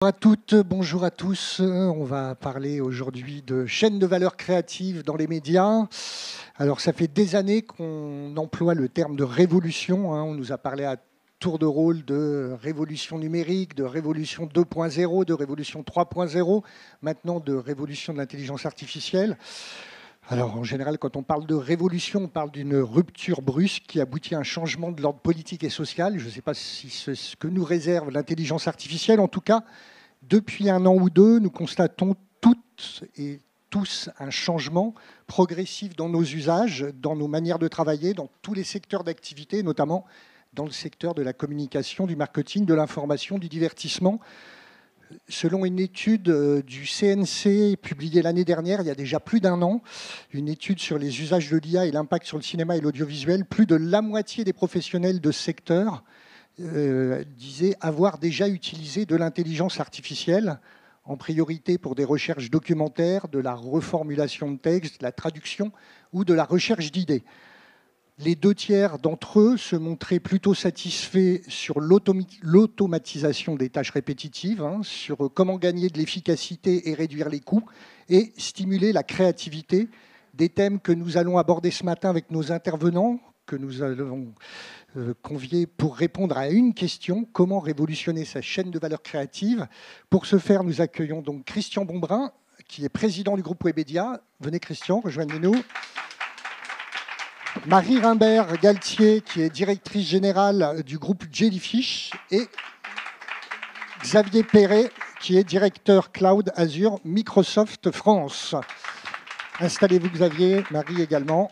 Bonjour à toutes, bonjour à tous. On va parler aujourd'hui de chaîne de valeur créative dans les médias. Alors, ça fait des années qu'on emploie le terme de révolution. On nous a parlé à tour de rôle de révolution numérique, de révolution 2.0, de révolution 3.0, maintenant de révolution de l'intelligence artificielle. Alors, en général, quand on parle de révolution, on parle d'une rupture brusque qui aboutit à un changement de l'ordre politique et social. Je ne sais pas si c'est ce que nous réserve l'intelligence artificielle. En tout cas, depuis un an ou deux, nous constatons toutes et tous un changement progressif dans nos usages, dans nos manières de travailler, dans tous les secteurs d'activité, notamment dans le secteur de la communication, du marketing, de l'information, du divertissement. Selon une étude du CNC publiée l'année dernière, il y a déjà plus d'un an, une étude sur les usages de l'IA et l'impact sur le cinéma et l'audiovisuel, plus de la moitié des professionnels de secteur disaient avoir déjà utilisé de l'intelligence artificielle, en priorité pour des recherches documentaires, de la reformulation de texte, de la traduction ou de la recherche d'idées. Les 2 tiers d'entre eux se montraient plutôt satisfaits sur l'automatisation des tâches répétitives, sur comment gagner de l'efficacité et réduire les coûts, et stimuler la créativité, des thèmes que nous allons aborder ce matin avec nos intervenants, que nous allons conviés pour répondre à une question: comment révolutionner sa chaîne de valeur créative? Pour ce faire, nous accueillons donc Christian Bonbrun, qui est président du groupe Webedia. Venez Christian, rejoignez-nous. Marie Rimbert-Galtier, qui est directrice générale du groupe Jellyfish, et Xavier Perret, qui est directeur Cloud Azure Microsoft France. Installez-vous Xavier, Marie également.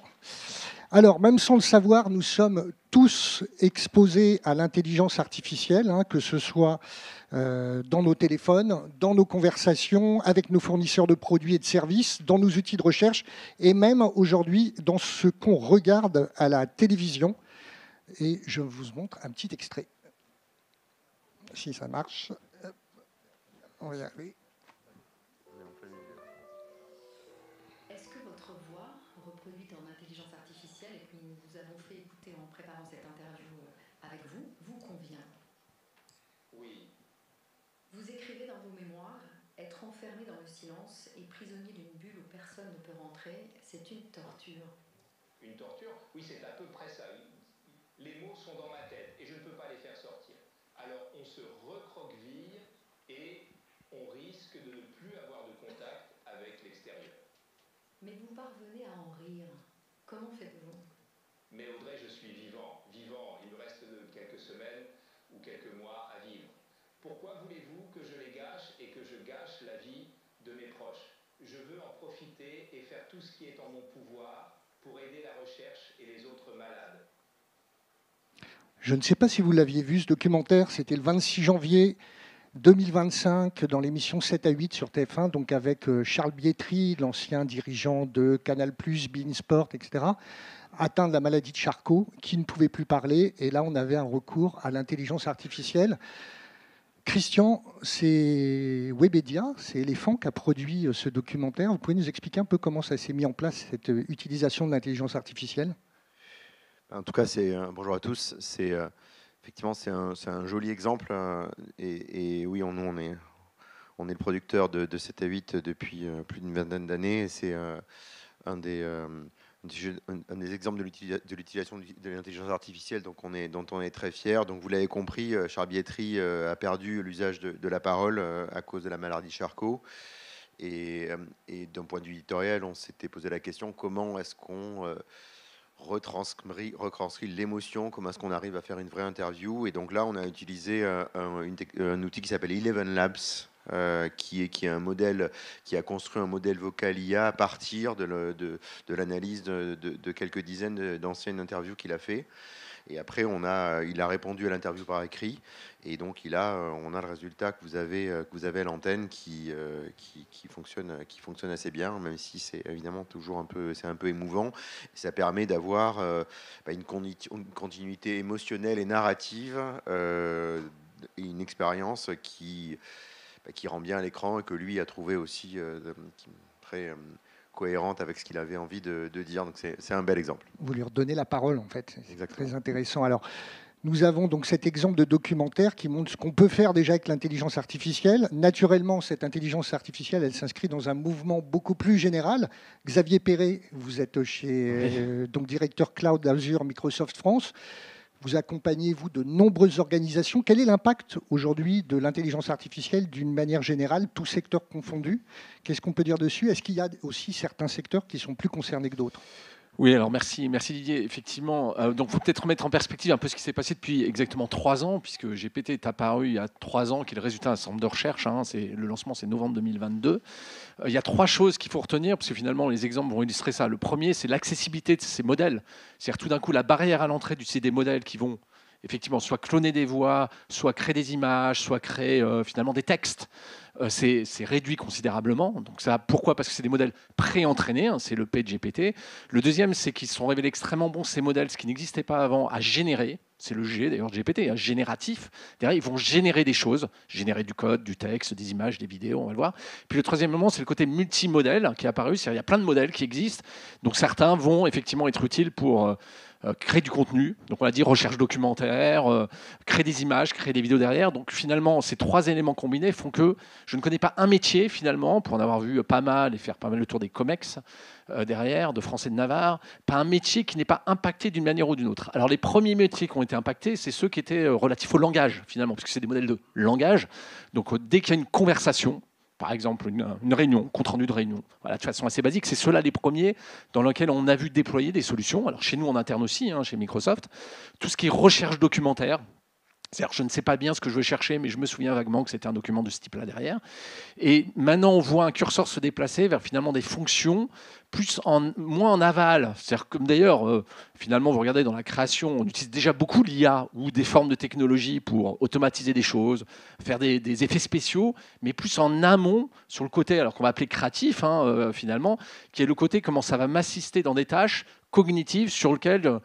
Alors, même sans le savoir, nous sommes tous exposés à l'intelligence artificielle, que ce soit dans nos téléphones, dans nos conversations, avec nos fournisseurs de produits et de services, dans nos outils de recherche, et même aujourd'hui dans ce qu'on regarde à la télévision. Et je vous montre un petit extrait. Si ça marche, on va y arriver. Est-ce que votre voix, reproduite en intelligence artificielle et que nous vous avons fait écouter en préparant cette interview avec vous, vous convient? Oui. Vous écrivez dans vos mémoires: être enfermé dans le silence et prisonnier d'une bulle où personne ne peut rentrer, c'est une torture. Une torture? Oui, c'est à peu près ça. Les mots sont dans ma tête et je ne peux pas les faire sortir. Alors on se recroqueville et on risque de ne plus avoir de contact avec l'extérieur. Mais vous parvenez à en rire. Comment faites-vous? Mais Audrey, je suis vivant. Vivant, il me reste quelques semaines ou quelques mois à vivre. Pourquoi voulez-vous que je les gâche et que je gâche la vie de mes proches? Je veux en profiter et faire tout ce qui est en mon pouvoir pour aider la recherche et les autres malades. Je ne sais pas si vous l'aviez vu, ce documentaire, c'était le 26 janvier 2025 dans l'émission 7 à 8 sur TF1, donc avec Charles Bietri, l'ancien dirigeant de Canal+, beIN Sport, etc., atteint de la maladie de Charcot, qui ne pouvait plus parler. Et là, on avait un recours à l'intelligence artificielle. Christian, c'est Webedia, c'est Éléphant qui a produit ce documentaire. Vous pouvez nous expliquer un peu comment ça s'est mis en place, cette utilisation de l'intelligence artificielle? En tout cas, bonjour à tous. Effectivement, c'est un joli exemple. Et oui, nous, on est le producteur de 7 à 8 depuis plus d'une vingtaine d'années. C'est un des exemples de l'utilisation de l'intelligence artificielle dont on est très fier. Donc, vous l'avez compris, Charles Bietri a perdu l'usage de la parole à cause de la maladie Charcot. Et d'un point de vue éditorial, on s'était posé la question: comment est-ce qu'on retranscrit l'émotion, comment est-ce qu'on arrive à faire une vraie interview? Et donc là, on a utilisé un outil qui s'appelle Eleven Labs, qui est un modèle, qui a construit un modèle vocal IA à partir de l'analyse de quelques dizaines d'anciennes interviews qu'il a fait. Et après, il a répondu à l'interview par écrit, et donc on a le résultat que vous avez à l'antenne qui fonctionne assez bien, même si c'est évidemment toujours un peu émouvant. Et ça permet d'avoir une continuité émotionnelle et narrative, et une expérience qui rend bien à l'écran et que lui a trouvé aussi très cohérente avec ce qu'il avait envie de dire. Donc c'est un bel exemple. Vous lui redonnez la parole, en fait. C'est très intéressant. Alors, Nous avons donc cet exemple de documentaire qui montre ce qu'on peut faire déjà avec l'intelligence artificielle. Naturellement, cette intelligence artificielle, elle s'inscrit dans un mouvement beaucoup plus général. Xavier Perret, vous êtes donc directeur Cloud Azure Microsoft France. Vous accompagnez, vous, de nombreuses organisations. Quel est l'impact aujourd'hui de l'intelligence artificielle d'une manière générale, tous secteurs confondus? Qu'est-ce qu'on peut dire dessus? Est-ce qu'il y a aussi certains secteurs qui sont plus concernés que d'autres? Oui, alors merci Didier. Effectivement, donc faut peut-être remettre en perspective un peu ce qui s'est passé depuis exactement 3 ans, puisque GPT est apparu il y a 3 ans, qui est le résultat d'un centre de recherche. Le lancement, c'est novembre 2022. Il y a 3 choses qu'il faut retenir, parce que finalement, les exemples vont illustrer ça. Le premier, c'est l'accessibilité de ces modèles. C'est-à-dire tout d'un coup, la barrière à l'entrée d'utiliser des modèles qui vont effectivement soit cloner des voix, soit créer des images, soit créer finalement des textes. C'est réduit considérablement. Donc ça, pourquoi? Parce que c'est des modèles pré-entraînés, c'est le P de GPT. Le deuxième, c'est qu'ils se sont révélés extrêmement bons, ces modèles, ce qui n'existait pas avant, à générer. C'est le G d'ailleurs, GPT, génératif. Derrière, ils vont générer des choses, générer du code, du texte, des images, des vidéos, on va le voir. Puis le troisième moment, c'est le côté multimodèle qui est apparu. Il y a plein de modèles qui existent. Donc certains vont effectivement être utiles pour créer du contenu. Donc on a dit recherche documentaire, créer des images, créer des vidéos derrière. Donc finalement, ces 3 éléments combinés font que je ne connais pas un métier finalement, pour en avoir vu pas mal et faire pas mal le tour des COMEX derrière, de France et de Navarre, pas un métier qui n'est pas impacté d'une manière ou d'une autre. Alors les premiers métiers qui ont été impactés, c'est ceux qui étaient relatifs au langage finalement, parce que c'est des modèles de langage. Donc dès qu'il y a une conversation, par exemple une réunion, compte rendu de réunion, voilà, de façon assez basique, c'est ceux-là les premiers dans lesquels on a vu déployer des solutions. Alors chez nous en interne aussi, chez Microsoft, tout ce qui est recherche documentaire. C'est-à-dire, je ne sais pas bien ce que je veux chercher, mais je me souviens vaguement que c'était un document de ce type-là derrière. Et maintenant, on voit un curseur se déplacer vers finalement des fonctions moins en aval. C'est-à-dire, comme d'ailleurs, finalement, vous regardez dans la création, on utilise déjà beaucoup l'IA ou des formes de technologie pour automatiser des choses, faire des effets spéciaux, mais plus en amont, sur le côté, alors qu'on va appeler créatif, finalement, qui est le côté comment ça va m'assister dans des tâches cognitives sur lesquelles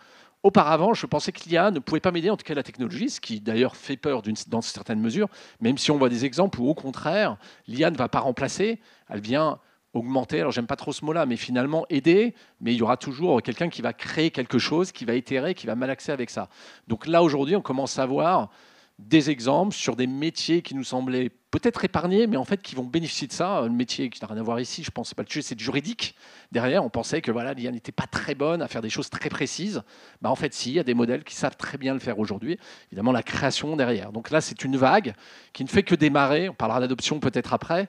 auparavant, je pensais que l'IA ne pouvait pas m'aider, en tout cas la technologie, ce qui d'ailleurs fait peur dans certaines mesures, même si on voit des exemples où au contraire, l'IA ne va pas remplacer, elle vient augmenter, alors j'aime pas trop ce mot-là, mais finalement aider, mais il y aura toujours quelqu'un qui va créer quelque chose, qui va itérer, qui va malaxer avec ça. Donc là, aujourd'hui, on commence à voir des exemples sur des métiers qui nous semblaient peut-être épargnés, mais en fait qui vont bénéficier de ça. Un métier qui n'a rien à voir ici, je pense, c'est pas le sujet, c'est du juridique. Derrière, on pensait que voilà, l'IA n'était pas très bonne à faire des choses très précises. En fait, si, il y a des modèles qui savent très bien le faire aujourd'hui. Évidemment, la création derrière. Donc là, c'est une vague qui ne fait que démarrer. On parlera d'adoption peut-être après,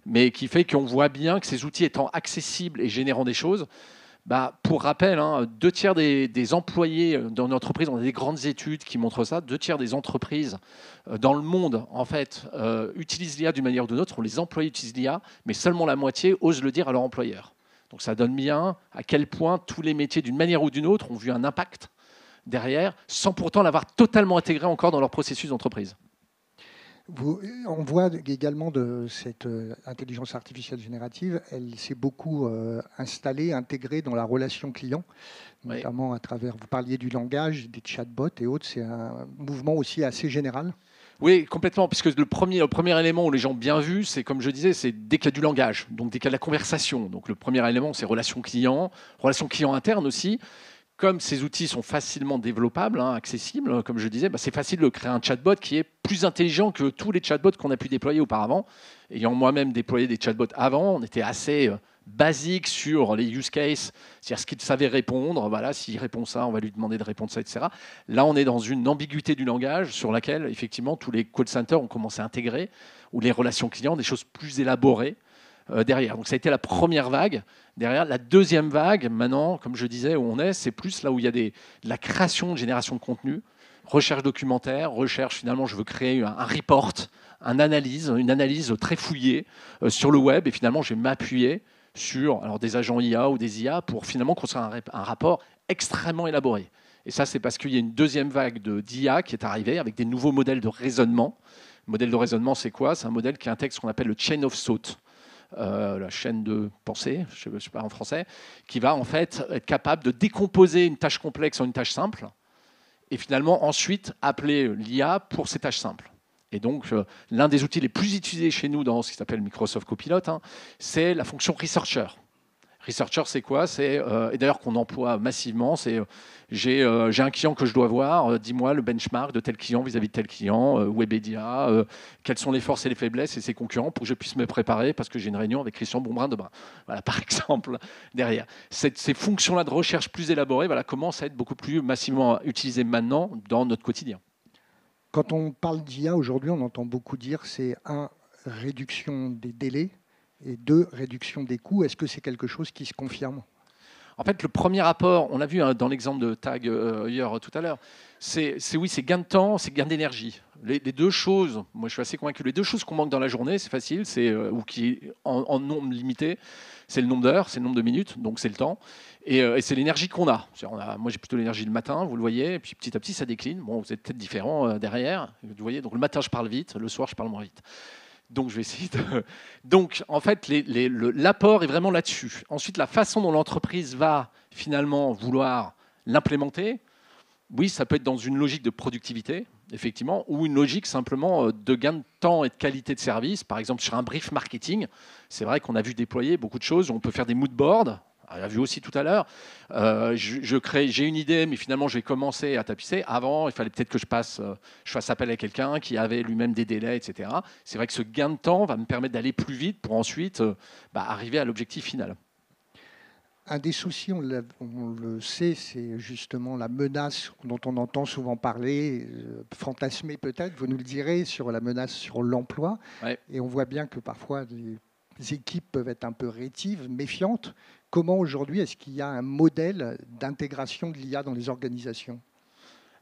mais qui fait qu'on voit bien que ces outils étant accessibles et générant des choses, pour rappel, 2 tiers des employés dans une entreprise, on a des grandes études qui montrent ça, 2 tiers des entreprises dans le monde en fait, utilisent l'IA d'une manière ou d'une autre, les employés utilisent l'IA, mais seulement la moitié osent le dire à leur employeur. Donc ça donne bien à quel point tous les métiers, d'une manière ou d'une autre, ont vu un impact derrière, sans pourtant l'avoir totalement intégré encore dans leur processus d'entreprise. On voit également de cette intelligence artificielle générative, elle s'est beaucoup installée, intégrée dans la relation client, notamment à travers, vous parliez du langage, des chatbots et autres, c'est un mouvement aussi assez général. Oui, complètement, puisque le premier élément où les gens ont bien vu, c'est comme je disais, c'est dès qu'il y a du langage, donc dès qu'il y a de la conversation. Donc le premier élément, c'est relation client interne aussi. Comme ces outils sont facilement développables, accessibles, comme je disais, c'est facile de créer un chatbot qui est plus intelligent que tous les chatbots qu'on a pu déployer auparavant. Ayant moi-même déployé des chatbots avant, on était assez basique sur les use cases, c'est-à-dire ce qu'il savait répondre. Voilà, s'il répond ça, on va lui demander de répondre ça, etc. Là, on est dans une ambiguïté du langage sur laquelle, effectivement, tous les call centers ont commencé à intégrer, ou les relations clients, des choses plus élaborées derrière. Donc ça a été la première vague. Derrière, la deuxième vague, maintenant, comme je disais, où on est, c'est plus là où il y a de la création, de génération de contenu, recherche documentaire, recherche, finalement, je veux créer un report, une analyse très fouillée sur le web, et finalement, je vais m'appuyer sur des agents IA ou des IA pour finalement construire un rapport extrêmement élaboré. Et ça, c'est parce qu'il y a une deuxième vague d'IA qui est arrivée avec des nouveaux modèles de raisonnement. Le modèle de raisonnement, c'est quoi? C'est un modèle qui intègre ce qu'on appelle le chain of thought. La chaîne de pensée, je ne sais pas en français, qui va en fait être capable de décomposer une tâche complexe en une tâche simple et finalement ensuite appeler l'IA pour ces tâches simples. Et donc, l'un des outils les plus utilisés chez nous dans ce qui s'appelle Microsoft Copilot, c'est la fonction Researcher. Researcher, c'est quoi? Et d'ailleurs qu'on emploie massivement, c'est j'ai un client que je dois voir, dis-moi le benchmark de tel client vis-à-vis de tel client, Webedia, quelles sont les forces et les faiblesses et ses concurrents pour que je puisse me préparer parce que j'ai une réunion avec Christian Bonbrun demain. Voilà, par exemple, derrière. Ces fonctions-là de recherche plus élaborées commencent à être beaucoup plus massivement utilisées maintenant dans notre quotidien. Quand on parle d'IA aujourd'hui, on entend beaucoup dire c'est réduction des délais et 2, réduction des coûts. Est-ce que c'est quelque chose qui se confirme? En fait, le premier rapport, on l'a vu dans l'exemple de Tag hier tout à l'heure, c'est gain de temps, c'est gain d'énergie. Les deux choses, moi je suis assez convaincu, les deux choses qu'on manque dans la journée, c'est facile, ou qui en nombre limité, c'est le nombre d'heures, c'est le nombre de minutes, donc c'est le temps, et c'est l'énergie qu'on a. Moi j'ai plutôt l'énergie le matin, vous le voyez, et puis petit à petit ça décline. Bon, vous êtes peut-être différent derrière, vous voyez, donc le matin je parle vite, le soir je parle moins vite. Donc, je vais essayer de... Donc, en fait, l'apport est vraiment là-dessus. Ensuite, la façon dont l'entreprise va finalement vouloir l'implémenter, oui, ça peut être dans une logique de productivité, effectivement, ou une logique simplement de gain de temps et de qualité de service. Par exemple, sur un brief marketing, c'est vrai qu'on a vu déployer beaucoup de choses. On peut faire des mood boards. On l'a vu aussi tout à l'heure. J'ai une idée, mais finalement, je vais commencer à tapisser. Avant, il fallait peut-être que je fasse appel à quelqu'un qui avait lui-même des délais, etc. C'est vrai que ce gain de temps va me permettre d'aller plus vite pour ensuite arriver à l'objectif final. Un des soucis, on le sait, c'est justement la menace dont on entend souvent parler, fantasmer peut-être, vous nous le direz, sur la menace sur l'emploi. Ouais. Et on voit bien que parfois, les équipes peuvent être un peu rétives, méfiantes. Comment aujourd'hui est-ce qu'il y a un modèle d'intégration de l'IA dans les organisations ?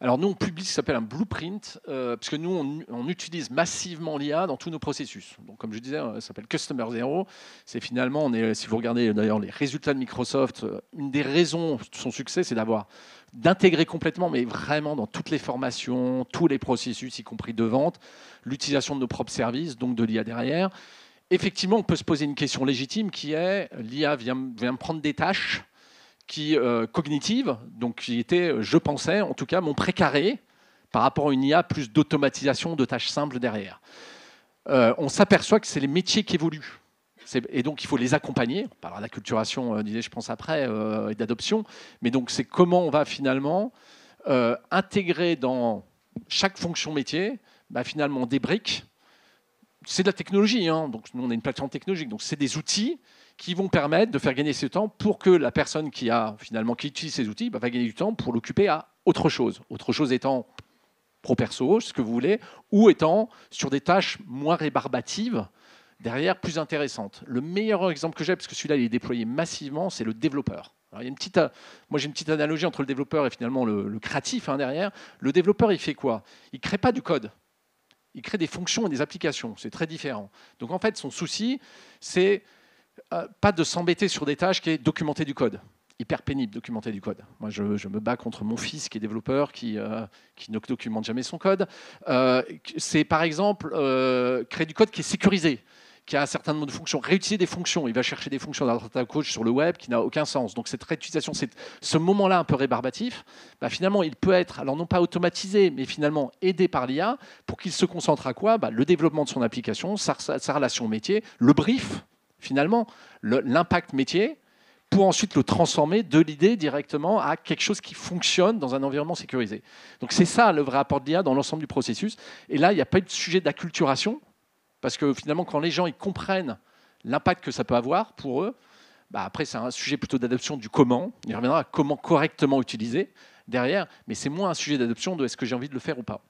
Alors nous, on publie ce qui s'appelle un blueprint, parce que nous, on utilise massivement l'IA dans tous nos processus. Donc comme je disais, ça s'appelle Customer Zero. C'est finalement, si vous regardez d'ailleurs les résultats de Microsoft, une des raisons de son succès, c'est d'intégrer complètement, mais vraiment dans toutes les formations, tous les processus, y compris de vente, l'utilisation de nos propres services, donc de l'IA derrière. Effectivement, on peut se poser une question légitime qui est l'IA vient me prendre des tâches cognitives, donc qui étaient, je pensais, en tout cas, mon précaré par rapport à une IA plus d'automatisation de tâches simples derrière. On s'aperçoit que c'est les métiers qui évoluent. Et donc, il faut les accompagner. On parlera d'acculturation, je pense, après, et d'adoption. Mais donc, c'est comment on va finalement intégrer dans chaque fonction métier, finalement, des briques. C'est de la technologie, hein. Donc nous on a une plateforme technologique, donc c'est des outils qui vont permettre de faire gagner ce temps pour que la personne qui utilise ces outils va gagner du temps pour l'occuper à autre chose. Autre chose étant pro-perso, ce que vous voulez, ou étant sur des tâches moins rébarbatives, derrière plus intéressantes. Le meilleur exemple que j'ai, parce que celui-là il est déployé massivement, c'est le développeur. Alors, moi j'ai une petite analogie entre le développeur et finalement le créatif derrière. Le développeur il fait quoi? Il ne crée pas du code. Il crée des fonctions et des applications. C'est très différent. Donc, en fait, son souci, c'est pas de s'embêter sur des tâches qui est documenter du code. Hyper pénible, documenter du code. Moi, je me bats contre mon fils qui est développeur, qui ne documente jamais son code. C'est, par exemple, créer du code qui est sécurisé, qui a un certain nombre de fonctions, réutiliser des fonctions. Il va chercher des fonctions dans data coach sur le web qui n'a aucun sens. Donc cette réutilisation, ce moment-là un peu rébarbatif, finalement, il peut être, alors non pas automatisé, mais finalement aidé par l'IA pour qu'il se concentre à quoi? Le développement de son application, sa relation métier, le brief, finalement, l'impact métier, pour ensuite le transformer de l'idée directement à quelque chose qui fonctionne dans un environnement sécurisé. Donc c'est ça le vrai apport de l'IA dans l'ensemble du processus. Et là, il n'y a pas eu de sujet d'acculturation. Parce que finalement, quand les gens ils comprennent l'impact que ça peut avoir pour eux, après, c'est un sujet plutôt d'adoption du comment. Il reviendra à comment correctement utiliser derrière, mais c'est moins un sujet d'adoption de est-ce que j'ai envie de le faire ou pas.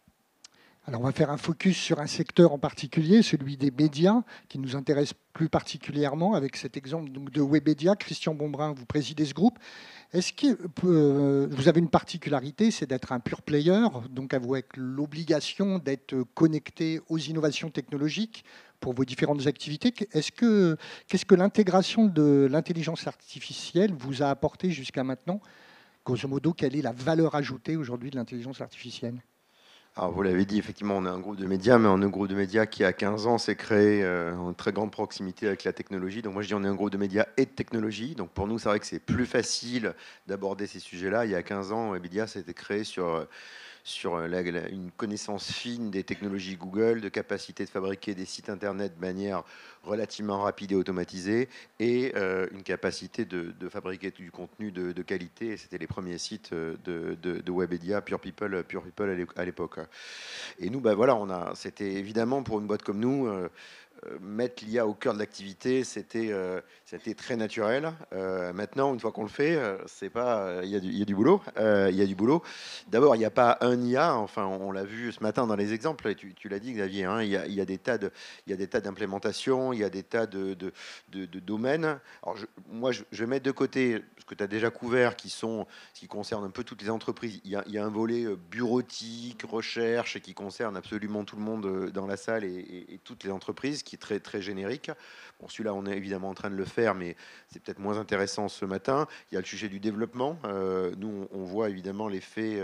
Alors, on va faire un focus sur un secteur en particulier, celui des médias, qui nous intéresse plus particulièrement avec cet exemple de Webedia. Christian Bonbrun, vous présidez ce groupe. Est-ce que vous avez une particularité, c'est d'être un pure player, donc avec l'obligation d'être connecté aux innovations technologiques pour vos différentes activités. Qu'est-ce que l'intégration de l'intelligence artificielle vous a apporté jusqu'à maintenant? Grosso modo, quelle est la valeur ajoutée aujourd'hui de l'intelligence artificielle? Alors, vous l'avez dit, effectivement, on a un groupe de médias, mais on a un groupe de médias qui, à 15 ans, s'est créé en très grande proximité avec la technologie. Donc, moi, je dis on est un groupe de médias et de technologie. Donc, pour nous, c'est vrai que c'est plus facile d'aborder ces sujets-là. Il y a 15 ans, Webedia s'était créé sur une connaissance fine des technologies Google, de capacité de fabriquer des sites internet de manière relativement rapide et automatisée, et une capacité de fabriquer du contenu de qualité. Et c'était les premiers sites de Webedia, Pure People à l'époque. Et nous, voilà, c'était évidemment pour une boîte comme nous, mettre l'IA au cœur de l'activité, c'était très naturel. Maintenant, une fois qu'on le fait, c'est pas, il y a du boulot. Il y a du boulot. D'abord, il n'y a pas un IA. Enfin, on l'a vu ce matin dans les exemples. Et tu l'as dit, Xavier. Hein, il y a des tas d'implémentations. Il y a des tas de domaines. Alors, moi, je vais mettre de côté ce que tu as déjà couvert, qui concerne un peu toutes les entreprises. Il y a un volet bureautique, recherche, qui concerne absolument tout le monde dans la salle et toutes les entreprises, qui est très, très générique. Bon, celui-là, on est évidemment en train de le faire, mais c'est peut-être moins intéressant ce matin. Il y a le sujet du développement. Nous, on voit évidemment l'effet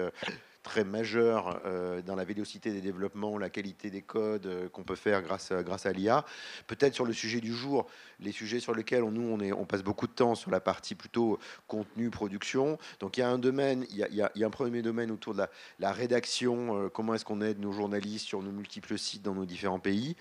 très majeur dans la vélocité des développements, la qualité des codes qu'on peut faire grâce à l'IA. Peut-être sur le sujet du jour, les sujets sur lesquels on passe beaucoup de temps sur la partie plutôt contenu, production. Donc il y a un domaine, il y a un premier domaine autour de la rédaction, comment est-ce qu'on aide nos journalistes sur nos multiples sites dans nos différents pays.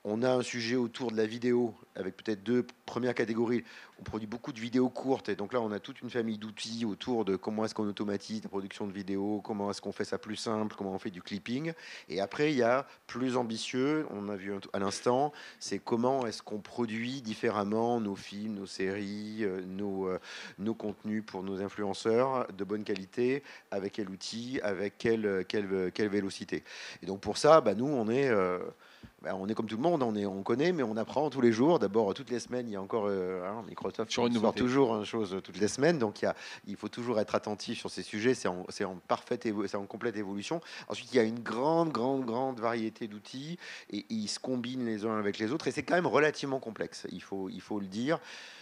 On a un sujet autour de la vidéo, avec peut-être deux premières catégories. On produit beaucoup de vidéos courtes, et donc là, on a toute une famille d'outils autour de comment est-ce qu'on automatise la production de vidéos, comment est-ce qu'on fait ça plus simple, comment on fait du clipping. Et après, il y a plus ambitieux, on a vu à l'instant, c'est comment est-ce qu'on produit différemment nos films, nos séries, nos contenus pour nos influenceurs de bonne qualité, avec quel outil, avec quelle vélocité. Et donc pour ça, nous, on est comme tout le monde, on connaît, mais on apprend tous les jours. D'abord, toutes les semaines, il y a encore Microsoft Sur une sort nouveauté. toujours une chose toutes les semaines. Donc, il faut toujours être attentif sur ces sujets. C'est en complète évolution. Ensuite, il y a une grande variété d'outils, et ils se combinent les uns avec les autres. Et c'est quand même relativement complexe, il faut le dire.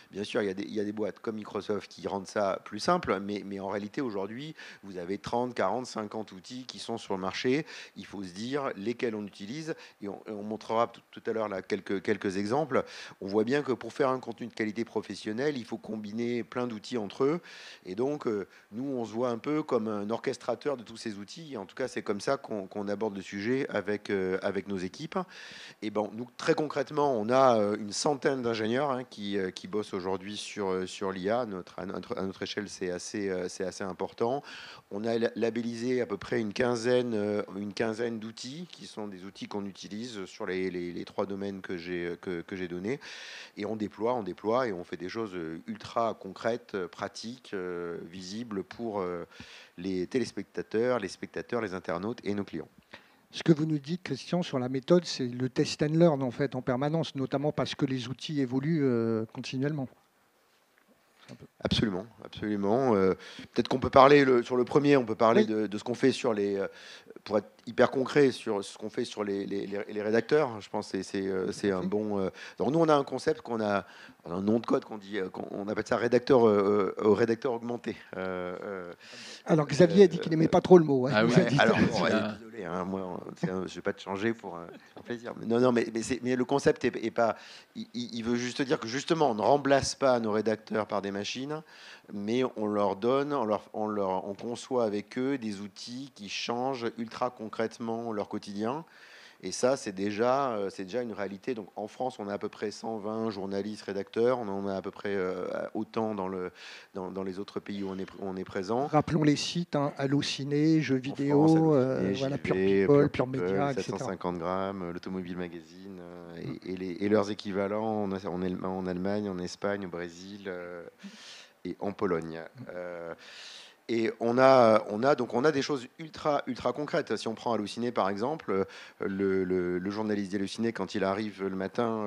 Bien sûr, il y a des boîtes comme Microsoft qui rendent ça plus simple, mais en réalité, aujourd'hui, vous avez 30, 40, 50 outils qui sont sur le marché. Il faut se dire lesquels on utilise, et on montrera tout à l'heure là, quelques exemples. On voit bien que pour faire un contenu de qualité professionnelle, il faut combiner plein d'outils entre eux. Et donc, nous, on se voit un peu comme un orchestrateur de tous ces outils. Et en tout cas, c'est comme ça qu'on aborde le sujet avec nos équipes. Et bon, nous, très concrètement, on a une centaine d'ingénieurs qui bossent aujourd'hui sur l'IA. À notre échelle, c'est assez important. On a labellisé à peu près une quinzaine d'outils, qui sont des outils qu'on utilise sur les trois domaines que j'ai donnés. Et on déploie, et on fait des choses ultra concrètes, pratiques, visibles pour les téléspectateurs, les spectateurs, les internautes et nos clients. Ce que vous nous dites, Christian, sur la méthode, c'est le test and learn en fait en permanence, notamment parce que les outils évoluent continuellement. Absolument. Peut-être qu'on peut parler sur le premier, on peut parler Oui. de ce qu'on fait pour être hyper concret sur ce qu'on fait sur les rédacteurs. Je pense que c'est un bon. Alors nous, on a un concept on a un nom de code on appelle ça rédacteur augmenté. Alors Xavier a dit qu'il n'aimait pas trop le mot. Ah oui. Alors, désolé, hein, moi, je vais pas te changer pour plaisir. Non, mais le concept est pas. Il veut juste dire que justement, on ne remplace pas nos rédacteurs par des machines, mais on leur donne, on conçoit avec eux des outils qui changent ultra concrètement leur quotidien. Et ça, c'est déjà une réalité. Donc, en France, on a à peu près 120 journalistes, rédacteurs. On en a à peu près autant dans les autres pays où on est présent. Rappelons les sites, Allociné, Jeux vidéo, France, Pure People, Pure Media, etc. 750 grammes, l'Automobile Magazine et leurs équivalents en Allemagne, en Espagne, au Brésil et en Pologne. Et on a des choses ultra concrètes. Si on prend Allociné par exemple, le journaliste d'Allociné, quand il arrive le matin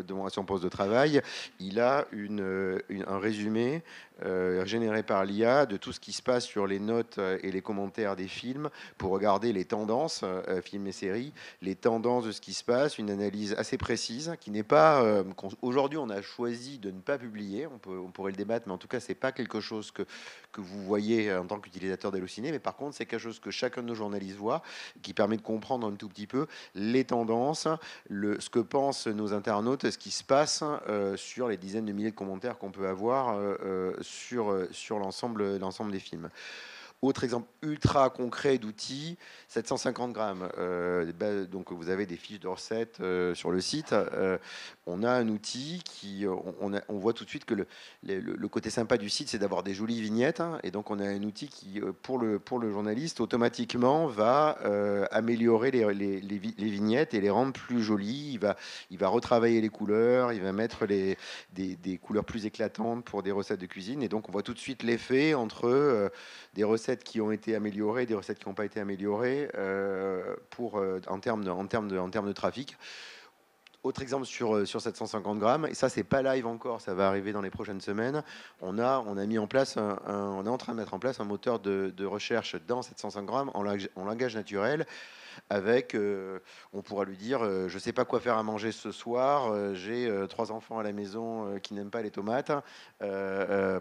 devant son poste de travail, il a un résumé généré par l'IA de tout ce qui se passe sur les notes et les commentaires des films pour regarder les tendances, films et séries, les tendances de ce qui se passe, une analyse assez précise qui n'est pas. Aujourd'hui, on a choisi de ne pas publier. On pourrait le débattre, mais en tout cas, c'est pas quelque chose que vous voyez en tant qu'utilisateur d'Allociné, mais par contre, c'est quelque chose que chacun de nos journalistes voit, qui permet de comprendre un tout petit peu les tendances, ce que pensent nos internautes, ce qui se passe sur les dizaines de milliers de commentaires qu'on peut avoir sur l'ensemble des films. Autre exemple ultra concret d'outils, 750 grammes. Donc vous avez des fiches de recettes sur le site. On a un outil qui, on voit tout de suite que le côté sympa du site, c'est d'avoir des jolies vignettes. Hein, et donc on a un outil qui, pour le journaliste, automatiquement va améliorer les vignettes et les rendre plus jolies. Il va retravailler les couleurs, il va mettre des couleurs plus éclatantes pour des recettes de cuisine. Et donc on voit tout de suite l'effet entre des recettes qui ont été améliorées et des recettes qui n'ont pas été améliorées en termes de trafic. Autre exemple sur 750 grammes, et ça c'est pas live encore, ça va arriver dans les prochaines semaines. On a mis en place on est en train de mettre en place un moteur de recherche dans 750 grammes en langage naturel. Avec, on pourra lui dire, je ne sais pas quoi faire à manger ce soir, j'ai 3 enfants à la maison qui n'aiment pas les tomates,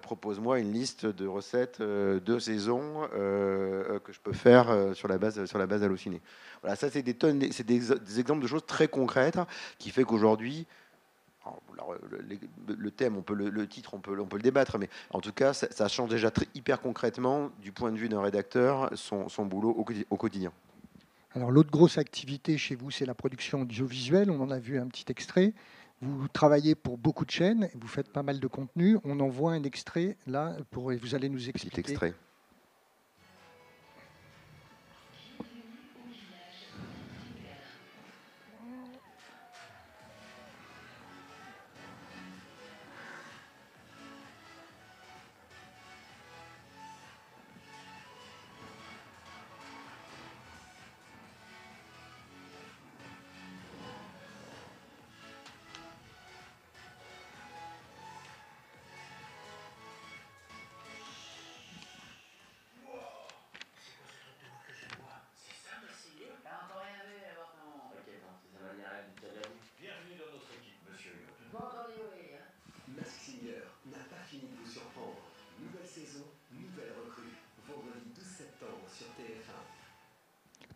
propose-moi une liste de recettes de saison que je peux faire sur la base d'Allociné. Voilà, ça c'est des exemples de choses très concrètes qui fait qu'aujourd'hui, le thème, le titre, on peut le débattre, mais en tout cas, ça change déjà hyper concrètement du point de vue d'un rédacteur son boulot au quotidien. Alors l'autre grosse activité chez vous, c'est la production audiovisuelle. On en a vu un petit extrait. Vous travaillez pour beaucoup de chaînes, vous faites pas mal de contenu. On en voit un extrait là, vous allez nous expliquer. Petit extrait.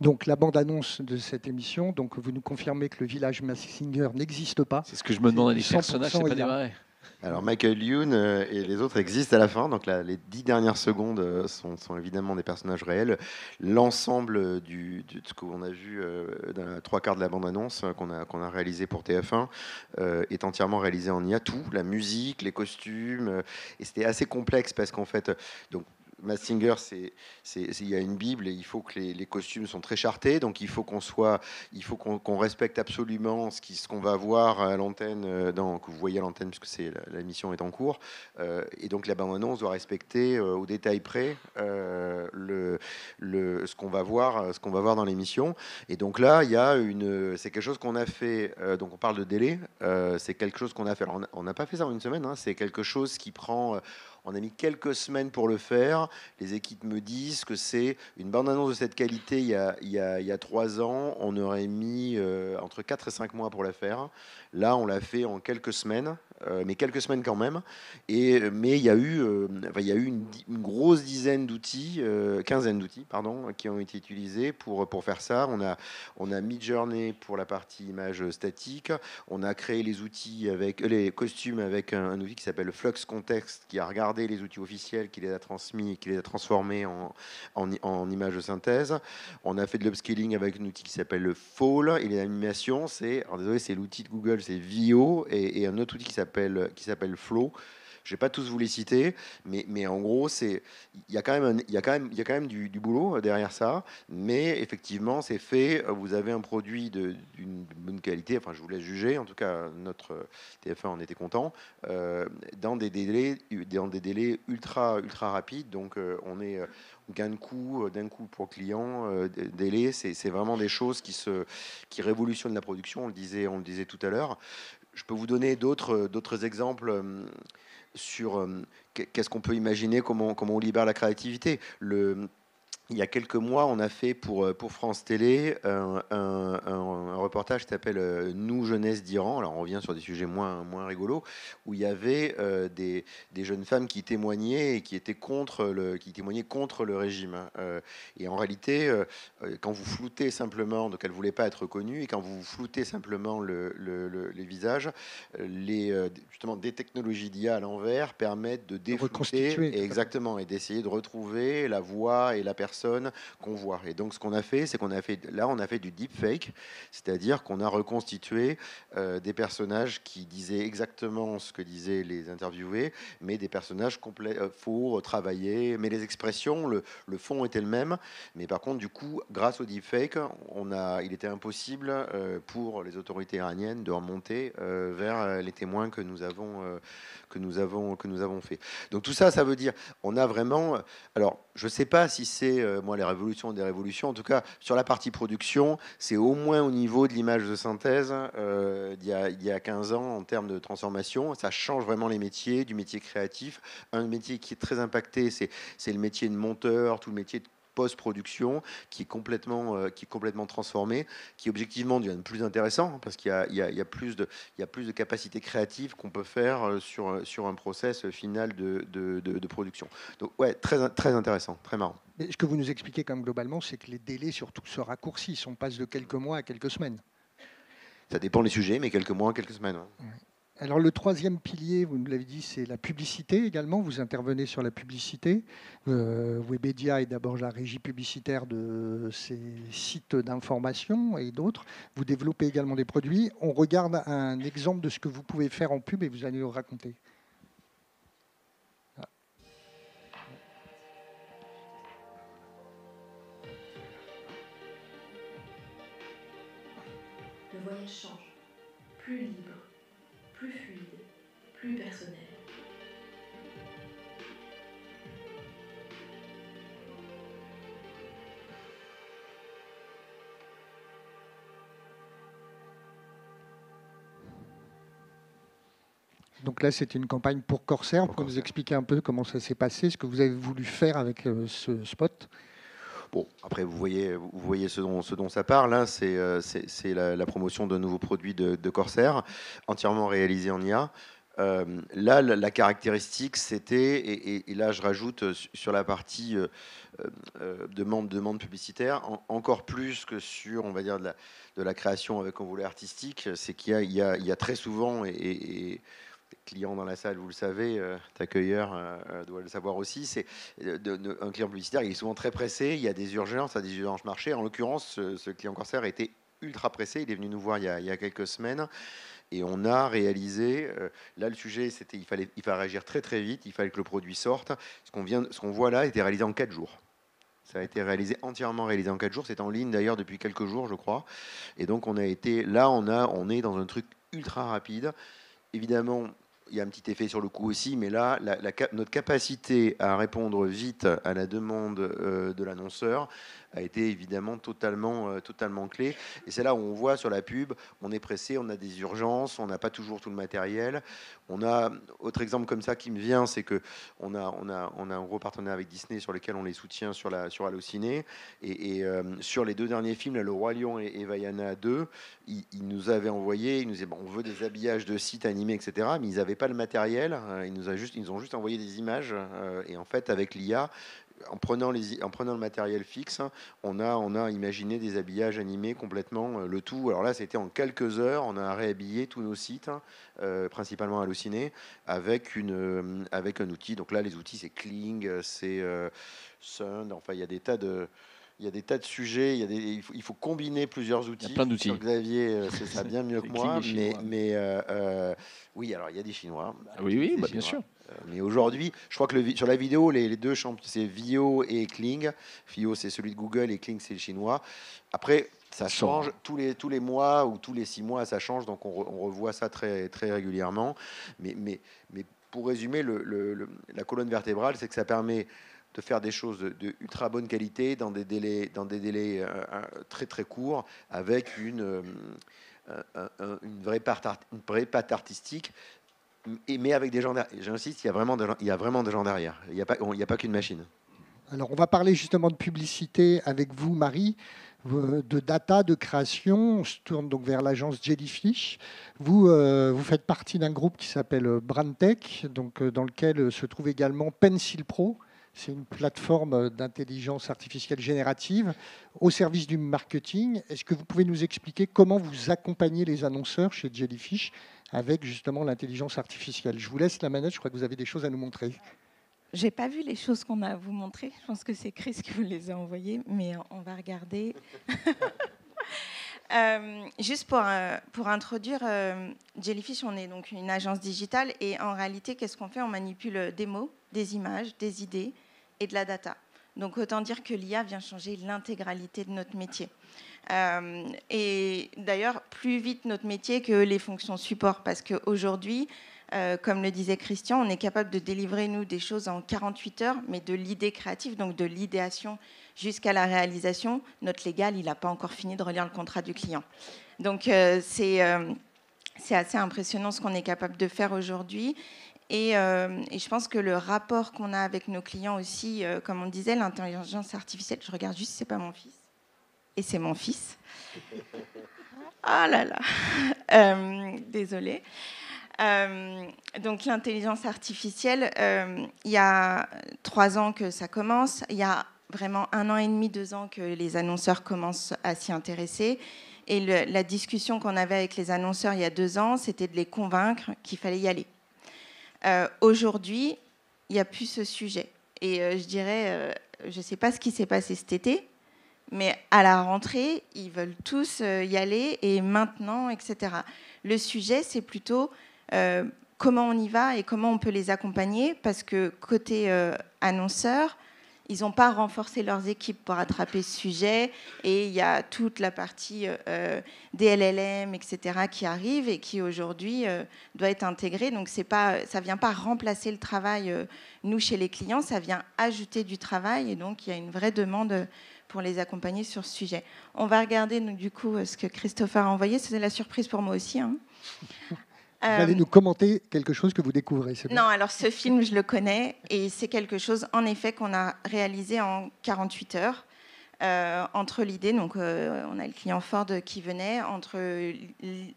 Donc la bande-annonce de cette émission, donc vous nous confirmez que le village Masked Singer n'existe pas. C'est ce que je me demande, les personnages, c'est pas des vrais. Alors Michael Youn et les autres existent à la fin, donc là, les 10 dernières secondes sont évidemment des personnages réels. L'ensemble de ce qu'on a vu dans la 3/4 de la bande-annonce qu'on a réalisé pour TF1 est entièrement réalisé en IA, tout, la musique, les costumes, et c'était assez complexe parce qu'en fait, donc Masked Singer, il y a une Bible et il faut que les costumes sont très chartés, donc il faut qu'on respecte absolument ce qu'on va voir à l'antenne, que vous voyez à l'antenne puisque la mission est en cours, et donc la bande-annonce doit respecter au détail près ce qu'on va voir dans l'émission. Et donc là, c'est quelque chose qu'on a fait. Donc on parle de délai, c'est quelque chose qu'on a fait. Alors, on n'a pas fait ça en une semaine, hein, c'est quelque chose qui prend. On a mis quelques semaines pour le faire. Les équipes me disent que c'est une bande-annonce de cette qualité. Il y a 3 ans, on aurait mis entre 4 et 5 mois pour la faire. Là, on l'a fait en quelques semaines, mais quelques semaines quand même. Mais il y a eu une grosse dizaine d'outils, quinzaine d'outils, pardon, qui ont été utilisés pour faire ça. On a Midjourney pour la partie image statique. On a créé les outils avec les costumes avec un outil qui s'appelle Flux Context, qui a regardé les outils officiels, qui les a transmis, qui les a transformés en images de synthèse. On a fait de l'upscaling avec un outil qui s'appelle le Fall, et l'animation, c'est l'outil de Google, c'est Vio, et un autre outil qui s'appelle Flow. Je vais pas tous vous les citer, mais en gros, il y a quand même du boulot derrière ça, mais effectivement, c'est fait. Vous avez un produit d'une bonne qualité. Enfin, je vous laisse juger. En tout cas, notre TF1 en était content dans des délais ultra rapides. Donc, on est gain de coût d'un coup pour client, délai. C'est vraiment des choses qui révolutionnent la production. On le disait tout à l'heure. Je peux vous donner d'autres exemples sur qu'est-ce qu'on peut imaginer, comment on libère la créativité. il y a quelques mois, on a fait pour France Télé un reportage qui s'appelle Nous, jeunesse d'Iran. Alors, on revient sur des sujets moins rigolos, où il y avait des jeunes femmes qui témoignaient et qui témoignaient contre le régime. Et en réalité, quand vous floutez simplement, donc elles ne voulaient pas être reconnues, et quand vous floutez simplement les visages, justement, des technologies d'IA à l'envers permettent de déflouter, exactement, et d'essayer de retrouver la voix et la personne qu'on voit. Et donc ce qu'on a fait, c'est on a fait du deepfake, c'est-à-dire qu'on a reconstitué des personnages qui disaient exactement ce que disaient les interviewés, mais des personnages faux, travaillés, mais les expressions, le fond était le même. Mais par contre, du coup, grâce au deepfake, il était impossible pour les autorités iraniennes de remonter vers les témoins que nous avons fait. Donc tout ça, ça veut dire, on a vraiment... Alors, je ne sais pas si c'est, moi, les révolutions des révolutions. En tout cas, sur la partie production, c'est au moins au niveau de l'image de synthèse il y a 15 ans en termes de transformation. Ça change vraiment les métiers, du métier créatif. Un métier qui est très impacté, c'est le métier de monteur, tout le métier de post-production qui est complètement transformé, qui objectivement devient plus intéressant parce qu'il y a plus de capacités créatives qu'on peut faire sur un process final de production. Donc ouais, très, très intéressant, très marrant. Mais ce que vous nous expliquez comme globalement, c'est que les délais surtout se raccourcissent. On passe de quelques mois à quelques semaines. Ça dépend des sujets, mais quelques mois, quelques semaines. Ouais. Alors le troisième pilier, vous nous l'avez dit, c'est la publicité également. Vous intervenez sur la publicité. Webedia est d'abord la régie publicitaire de ces sites d'information et d'autres. Vous développez également des produits. On regarde un exemple de ce que vous pouvez faire en pub et vous allez nous raconter. Le voyage change, plus libre, plus fluide, plus personnel. Donc là, c'est une campagne pour Corsair. Pour nous expliquer un peu comment ça s'est passé, ce que vous avez voulu faire avec ce spot. Bon, après, vous voyez ce dont ça parle. Hein, c'est la promotion d'un nouveau produit de Corsair, entièrement réalisé en IA. Là, la caractéristique, c'était, et là, je rajoute sur la partie demande publicitaire, encore plus que sur, on va dire, de la création avec un volet artistique, c'est qu'il y a très souvent, et client dans la salle, vous le savez, accueilleur doit le savoir aussi, c'est un client publicitaire, il est souvent très pressé, il y a des urgences marché. En l'occurrence, ce client Corsair était ultra pressé, il est venu nous voir il y a quelques semaines, et on a réalisé, là le sujet c'était il fallait réagir très très vite, il fallait que le produit sorte. Ce qu'on voit là a été réalisé en 4 jours. Ça a été entièrement réalisé en 4 jours. C'est en ligne d'ailleurs depuis quelques jours, je crois. Et donc on est dans un truc ultra rapide. Évidemment, il y a un petit effet sur le coût aussi, mais là, notre capacité à répondre vite à la demande de l'annonceur a été évidemment totalement clé. Et c'est là où on voit sur la pub, on est pressé, on a des urgences, on n'a pas toujours tout le matériel. On a autre exemple comme ça qui me vient, c'est que on a un gros partenaire avec Disney sur lequel on les soutient sur Allociné. Et sur les 2 derniers films, là, Le Roi Lion et Vaiana 2, ils nous avaient envoyé, ils nous disaient bon, on veut des habillages de sites animés, etc. Mais ils n'avaient pas le matériel. Ils nous ont juste envoyé des images. Et en fait, avec l'IA, en prenant le matériel fixe, on a imaginé des habillages animés complètement, le tout. Alors là, c'était en quelques heures, on a réhabillé tous nos sites, principalement Allociné, avec un outil. Donc là, les outils, c'est Kling, c'est Sund. Enfin, il y a des tas de sujets. Il faut combiner plusieurs outils. Il y a plein d'outils. Xavier, c'est ça bien mieux que moi. Mais oui, alors il y a des Chinois. Oui, bien sûr. Mais aujourd'hui, je crois que sur la vidéo, les deux champions, c'est Vio et Kling. Vio, c'est celui de Google, et Kling, c'est le chinois. Après, ça change tous les mois ou tous les 6 mois, ça change. Donc on revoit ça très, très régulièrement. Mais pour résumer, la colonne vertébrale, c'est que ça permet de faire des choses de ultra bonne qualité dans des délais très très courts, avec une vraie patte artistique, mais avec des gens derrière. J'insiste, il y a vraiment des gens derrière. Il n'y a pas qu'une machine. Alors, on va parler justement de publicité avec vous, Marie, de data, de création. On se tourne donc vers l'agence Jellyfish. Vous faites partie d'un groupe qui s'appelle Brandtech, donc, dans lequel se trouve également Pencil Pro. C'est une plateforme d'intelligence artificielle générative au service du marketing. Est-ce que vous pouvez nous expliquer comment vous accompagnez les annonceurs chez Jellyfish avec justement l'intelligence artificielle? Je vous laisse la manette, je crois que vous avez des choses à nous montrer. Je n'ai pas vu les choses qu'on a à vous montrer. Je pense que c'est Chris qui vous les a envoyées, mais on va regarder. Juste pour introduire, Jellyfish, on est donc une agence digitale et en réalité, qu'est-ce qu'on fait? On manipule des mots, des images, des idées et de la data. Donc autant dire que l'IA vient changer l'intégralité de notre métier. Et d'ailleurs, plus vite notre métier que les fonctions support, parce qu'aujourd'hui, comme le disait Christian, on est capable de délivrer, nous, des choses en 48 heures, mais de l'idée créative, donc de l'idéation jusqu'à la réalisation. Notre légal, il n'a pas encore fini de relire le contrat du client. Donc, c'est assez impressionnant ce qu'on est capable de faire aujourd'hui. Et je pense que le rapport qu'on a avec nos clients aussi, comme on disait, l'intelligence artificielle, je regarde juste si ce n'est pas mon fils. Et c'est mon fils. Ah là là. Désolée. Donc l'intelligence artificielle, il y a 3 ans que ça commence, il y a vraiment 1 an et demi, 2 ans que les annonceurs commencent à s'y intéresser. Et la discussion qu'on avait avec les annonceurs il y a 2 ans, c'était de les convaincre qu'il fallait y aller. Aujourd'hui, il n'y a plus ce sujet. Et je dirais, je ne sais pas ce qui s'est passé cet été, mais à la rentrée, ils veulent tous y aller et maintenant, etc. Le sujet, c'est plutôt comment on y va et comment on peut les accompagner, parce que côté annonceurs, ils n'ont pas renforcé leurs équipes pour attraper ce sujet et il y a toute la partie des LLM, etc. qui arrive et qui aujourd'hui doit être intégrée. Donc ça ne vient pas remplacer le travail, nous, chez les clients, ça vient ajouter du travail et donc il y a une vraie demande pour les accompagner sur ce sujet. On va regarder du coup ce que Christopher a envoyé. C'était la surprise pour moi aussi. Hein. Vous allez nous commenter quelque chose que vous découvrez. Non, alors ce film, je le connais et c'est quelque chose, en effet, qu'on a réalisé en 48 heures. Entre l'idée, donc on a le client Ford qui venait, entre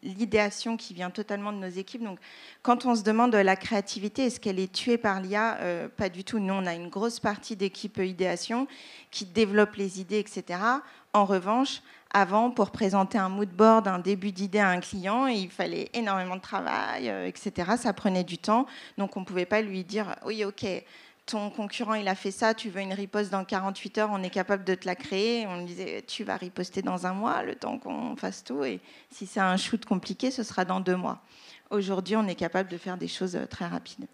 l'idéation qui vient totalement de nos équipes. Donc quand on se demande la créativité, est-ce qu'elle est tuée par l'IA? Pas du tout. Nous, on a une grosse partie d'équipe idéation qui développe les idées, etc. En revanche, avant, pour présenter un mood board, un début d'idée à un client, il fallait énormément de travail, etc. Ça prenait du temps. Donc on ne pouvait pas lui dire « Oui, ok, ton concurrent, il a fait ça, tu veux une riposte dans 48 heures, on est capable de te la créer. » On lui disait, tu vas riposter dans 1 mois, le temps qu'on fasse tout. Et si c'est un shoot compliqué, ce sera dans 2 mois. Aujourd'hui, on est capable de faire des choses très rapides.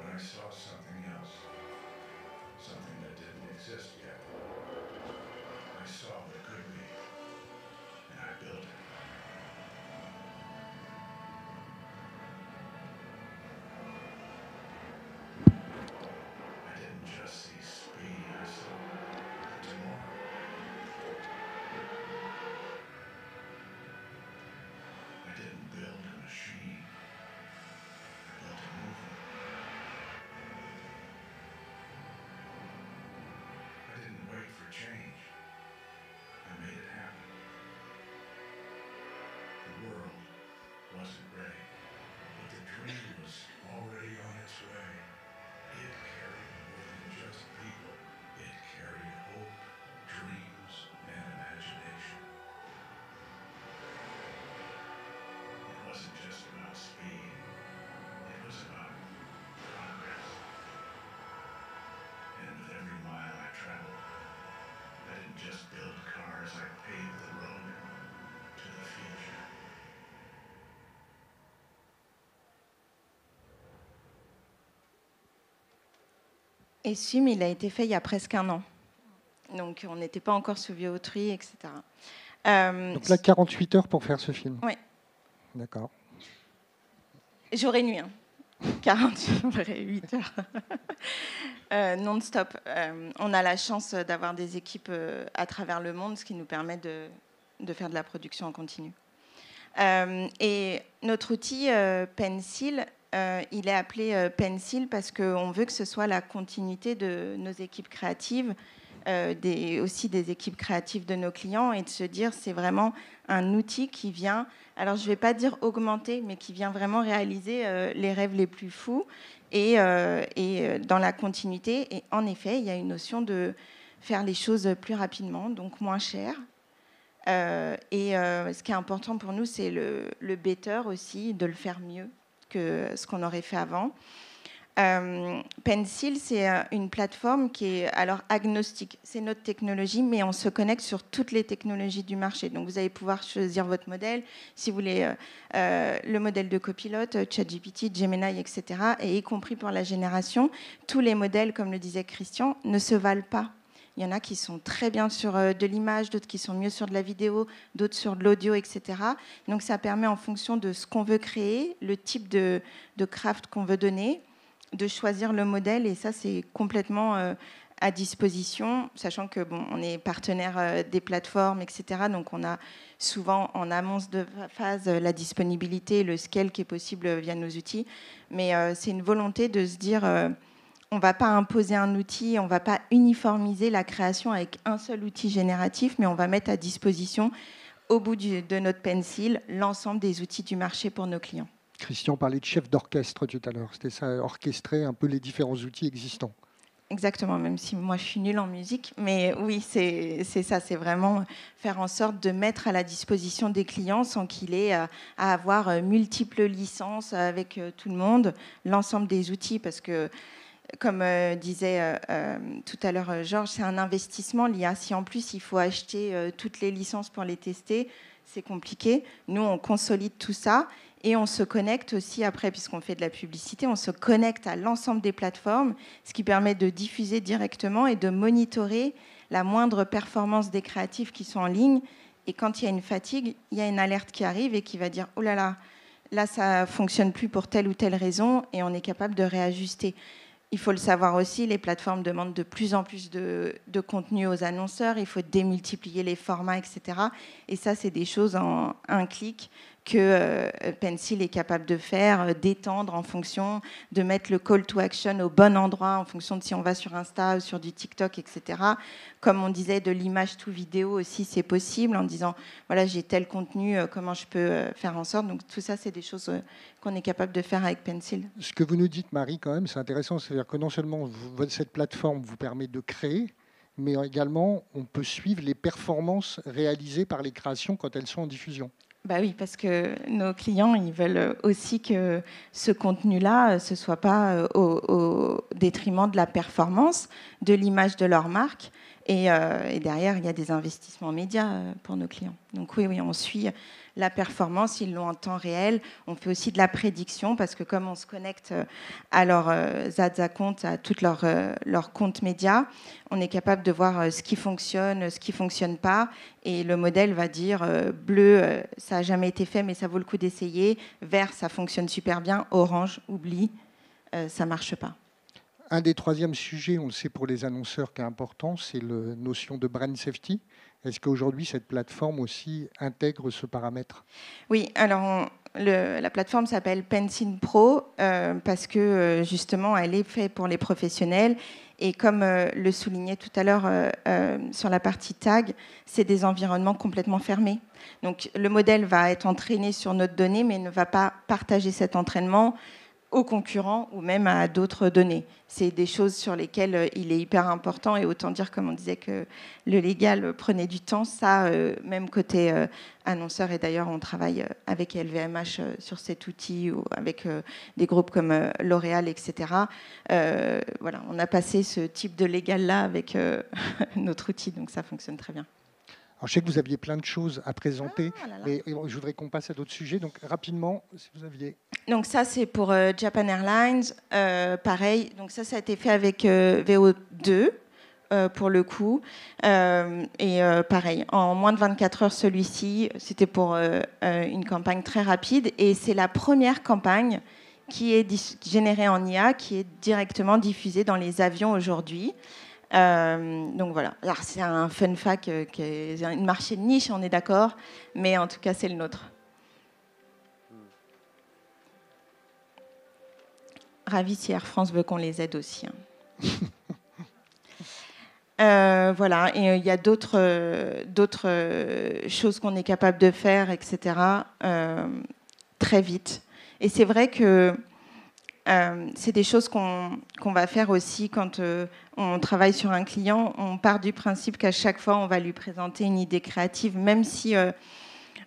I saw something else, something that didn't exist yet. I saw what it could be, and I built it. I didn't just see speed, I saw tomorrow. I didn't build a machine, I built a movement. I didn't wait for change. I made it happen. The world wasn't ready, but the dream was already on its way. It carried more than just people. It carried hope, dreams, and imagination. It wasn't just about speed. It was about progress. And with every mile I traveled, I didn't just build cars, I paved the road to the future. Et ce film, il a été fait il y a presque 1 an. Donc, on n'était pas encore sous vie autrui, etc. Donc là, 48 heures pour faire ce film. Oui. D'accord. Jour et nuit. Hein. 48 heures non-stop. On a la chance d'avoir des équipes à travers le monde, ce qui nous permet de faire de la production en continu. Et notre outil Pencil, il est appelé Pencil parce qu'on veut que ce soit la continuité de nos équipes créatives, aussi des équipes créatives de nos clients, et de se dire c'est vraiment un outil qui vient, alors je ne vais pas dire augmenter, mais qui vient vraiment réaliser les rêves les plus fous et dans la continuité. Et en effet, il y a une notion de faire les choses plus rapidement, donc moins cher. Ce qui est important pour nous, c'est le better aussi, de le faire mieux que ce qu'on aurait fait avant. Pencil, c'est une plateforme qui est alors agnostique. C'est notre technologie, mais on se connecte sur toutes les technologies du marché. Donc, vous allez pouvoir choisir votre modèle. Si vous voulez le modèle de copilote, ChatGPT, Gemini, etc., et y compris pour la génération, tous les modèles, comme le disait Christian, ne se valent pas. Il y en a qui sont très bien sur de l'image, d'autres qui sont mieux sur de la vidéo, d'autres sur de l'audio, etc. Donc, ça permet, en fonction de ce qu'on veut créer, le type de craft qu'on veut donner, de choisir le modèle. Et ça, c'est complètement à disposition, sachant que on est partenaire des plateformes, etc. Donc, on a souvent en amont de phase la disponibilité, le scale qui est possible via nos outils. Mais c'est une volonté de se dire... on ne va pas imposer un outil, on ne va pas uniformiser la création avec un seul outil génératif, mais on va mettre à disposition, au bout de notre Pencil, l'ensemble des outils du marché pour nos clients. Christian parlait de chef d'orchestre tout à l'heure. C'était ça, orchestrer un peu les différents outils existants. Exactement, même si moi je suis nulle en musique. Mais oui, c'est ça, c'est vraiment faire en sorte de mettre à la disposition des clients sans qu'il ait à avoir multiples licences avec tout le monde, l'ensemble des outils, parce que comme disait tout à l'heure Georges, c'est un investissement, l'IA. Si en plus il faut acheter toutes les licences pour les tester, c'est compliqué. Nous, on consolide tout ça et on se connecte aussi après, puisqu'on fait de la publicité, on se connecte à l'ensemble des plateformes, ce qui permet de diffuser directement et de monitorer la moindre performance des créatifs qui sont en ligne. Et quand il y a une fatigue, il y a une alerte qui arrive et qui va dire « Oh là là, là ça ne fonctionne plus pour telle ou telle raison » et on est capable de réajuster. Il faut le savoir aussi, les plateformes demandent de plus en plus de contenu aux annonceurs, il faut démultiplier les formats, etc. Et ça, c'est des choses en un clic que Pencil est capable de faire, d'étendre en fonction, de mettre le call to action au bon endroit, en fonction de si on va sur Insta ou sur du TikTok, etc. Comme on disait, de l'image to vidéo aussi, c'est possible, en disant, voilà, j'ai tel contenu, comment je peux faire en sorte. Donc tout ça, c'est des choses qu'on est capable de faire avec Pencil. Ce que vous nous dites, Marie, quand même, c'est intéressant. C'est-à-dire que non seulement cette plateforme vous permet de créer, mais également, on peut suivre les performances réalisées par les créations quand elles sont en diffusion. Bah oui, parce que nos clients, ils veulent aussi que ce contenu-là, ce ne soit pas au détriment de la performance, de l'image de leur marque. Et derrière, il y a des investissements médias pour nos clients. Donc oui, on suit la performance, ils l'ont en temps réel. On fait aussi de la prédiction parce que comme on se connecte à leurs ads à compte, à tous leurs comptes médias, on est capable de voir ce qui fonctionne, ce qui ne fonctionne pas. Et le modèle va dire bleu, ça n'a jamais été fait, mais ça vaut le coup d'essayer. Vert, ça fonctionne super bien. Orange, oublie, ça ne marche pas. Un des troisièmes sujets, on le sait pour les annonceurs, qui est important, c'est la notion de brand safety. Est-ce qu'aujourd'hui, cette plateforme aussi intègre ce paramètre ? Oui, alors la plateforme s'appelle Pencil Pro parce que justement, elle est faite pour les professionnels. Et comme le soulignait tout à l'heure sur la partie tag, c'est des environnements complètement fermés. Donc le modèle va être entraîné sur notre donnée, mais ne va pas partager cet entraînement aux concurrents ou même à d'autres données. C'est des choses sur lesquelles il est hyper important et autant dire, comme on disait, que le légal prenait du temps. Ça, même côté annonceur, et d'ailleurs on travaille avec LVMH sur cet outil ou avec des groupes comme L'Oréal, etc. Voilà, on a passé ce type de légal-là avec notre outil, donc ça fonctionne très bien. Alors, je sais que vous aviez plein de choses à présenter, mais je voudrais qu'on passe à d'autres sujets. Donc, rapidement, si vous aviez... Donc, ça, c'est pour Japan Airlines. Pareil, donc ça a été fait avec VO2, pour le coup. Pareil, en moins de 24 heures, celui-ci, c'était pour une campagne très rapide. Et c'est la première campagne qui est généré en IA, qui est directement diffusé dans les avions aujourd'hui. Donc voilà. Alors, c'est un fun fact qui est un marché de niche, on est d'accord, mais en tout cas, c'est le nôtre. Ravi si Air France veut qu'on les aide aussi. Voilà, et il y a d'autres choses qu'on est capable de faire, etc., très vite. Et c'est vrai que c'est des choses qu'on va faire aussi quand on travaille sur un client. On part du principe qu'à chaque fois, on va lui présenter une idée créative, même si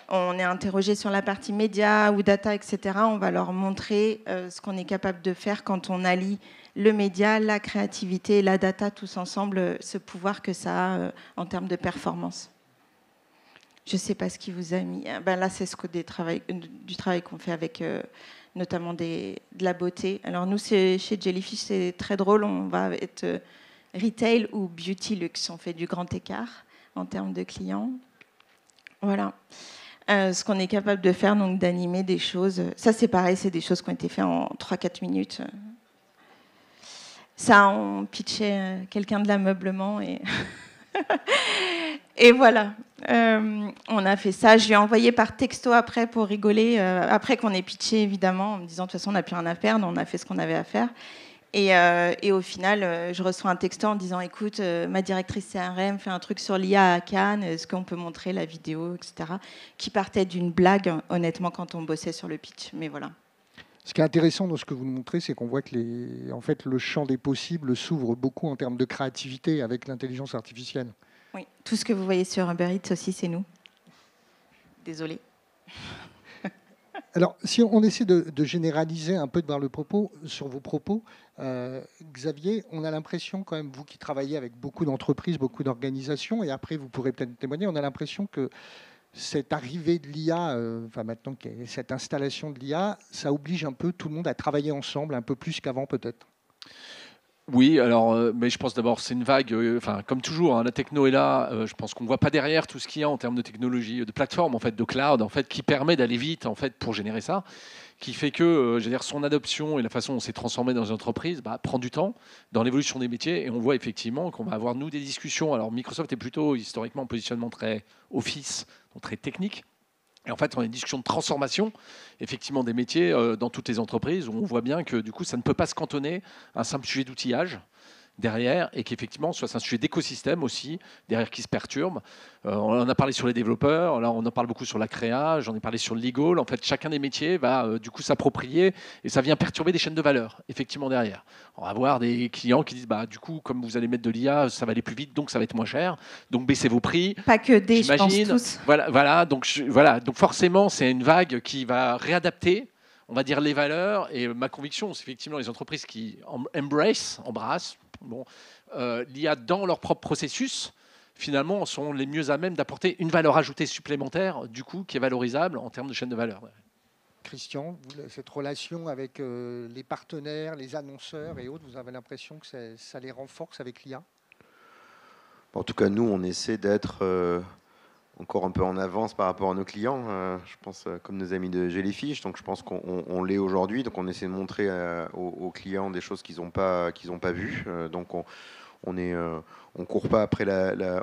on est interrogé sur la partie média ou data, etc. On va leur montrer ce qu'on est capable de faire quand on allie le média, la créativité et la data tous ensemble, ce pouvoir que ça a en termes de performance. Je ne sais pas ce qui vous a mis. Ben là, c'est du travail qu'on fait avec notamment de la beauté. Alors nous, chez Jellyfish, c'est très drôle. On va être retail ou beauty luxe. On fait du grand écart en termes de clients. Voilà. Ce qu'on est capable de faire, donc d'animer des choses. Ça, c'est pareil, c'est des choses qui ont été faites en 3-4 minutes. Ça, on pitchait quelqu'un de l'ameublement et... et voilà. On a fait ça. Je lui ai envoyé par texto après pour rigoler, après qu'on ait pitché, évidemment, en me disant de toute façon, on n'a plus rien à perdre, on a fait ce qu'on avait à faire. Et au final, je reçois un texto en disant écoute, ma directrice CRM fait un truc sur l'IA à Cannes, est-ce qu'on peut montrer la vidéo, etc. Qui partait d'une blague, honnêtement, quand on bossait sur le pitch. Mais voilà. Ce qui est intéressant dans ce que vous nous montrez, c'est qu'on voit que en fait, le champ des possibles s'ouvre beaucoup en termes de créativité avec l'intelligence artificielle. Oui, tout ce que vous voyez sur Uber Eats aussi, c'est nous. Désolée. Alors, si on essaie de généraliser un peu dans le propos, sur vos propos, Xavier, on a l'impression quand même, vous qui travaillez avec beaucoup d'entreprises, beaucoup d'organisations, et après vous pourrez peut-être témoigner, on a l'impression que cette arrivée de l'IA, enfin maintenant qu'il y a cette installation de l'IA, ça oblige un peu tout le monde à travailler ensemble, un peu plus qu'avant peut-être. Oui, alors, mais je pense d'abord c'est une vague. Enfin, comme toujours, hein, la techno est là. Je pense qu'on ne voit pas derrière tout ce qu'il y a en termes de technologie, de plateforme, en fait, de cloud, en fait, qui permet d'aller vite, en fait, pour générer ça, qui fait que, je veux dire, son adoption et la façon dont on s'est transformé dans une entreprise prend du temps dans l'évolution des métiers. Et on voit effectivement qu'on va avoir nous des discussions. Alors, Microsoft est plutôt historiquement en positionnement très Office, donc très technique. Et en fait, on a une discussion de transformation, effectivement, des métiers dans toutes les entreprises, où on voit bien que du coup, ça ne peut pas se cantonner à un simple sujet d'outillage derrière, et qu'effectivement, soit c'est un sujet d'écosystème aussi, derrière qui se perturbe. On en a parlé sur les développeurs, là on en parle beaucoup sur la créa, j'en ai parlé sur le legal. En fait, chacun des métiers va du coup s'approprier, et ça vient perturber des chaînes de valeur, effectivement, derrière. On va avoir des clients qui disent, du coup, comme vous allez mettre de l'IA, ça va aller plus vite, donc ça va être moins cher, donc baissez vos prix. Pas que des, je pense tous. Voilà, donc forcément, c'est une vague qui va réadapter, on va dire, les valeurs. Et ma conviction, c'est effectivement les entreprises qui embrassent l'IA dans leur propre processus, finalement, sont les mieux à même d'apporter une valeur ajoutée supplémentaire, du coup, qui est valorisable en termes de chaîne de valeur. Christian, cette relation avec les partenaires, les annonceurs et autres, vous avez l'impression que ça les renforce avec l'IA ? En tout cas, nous, on essaie d'être encore un peu en avance par rapport à nos clients, je pense, comme nos amis de Jellyfish. Donc, je pense qu'on l'est aujourd'hui. Donc, on essaie de montrer aux clients des choses qu'ils n'ont pas vues. Donc, on court pas après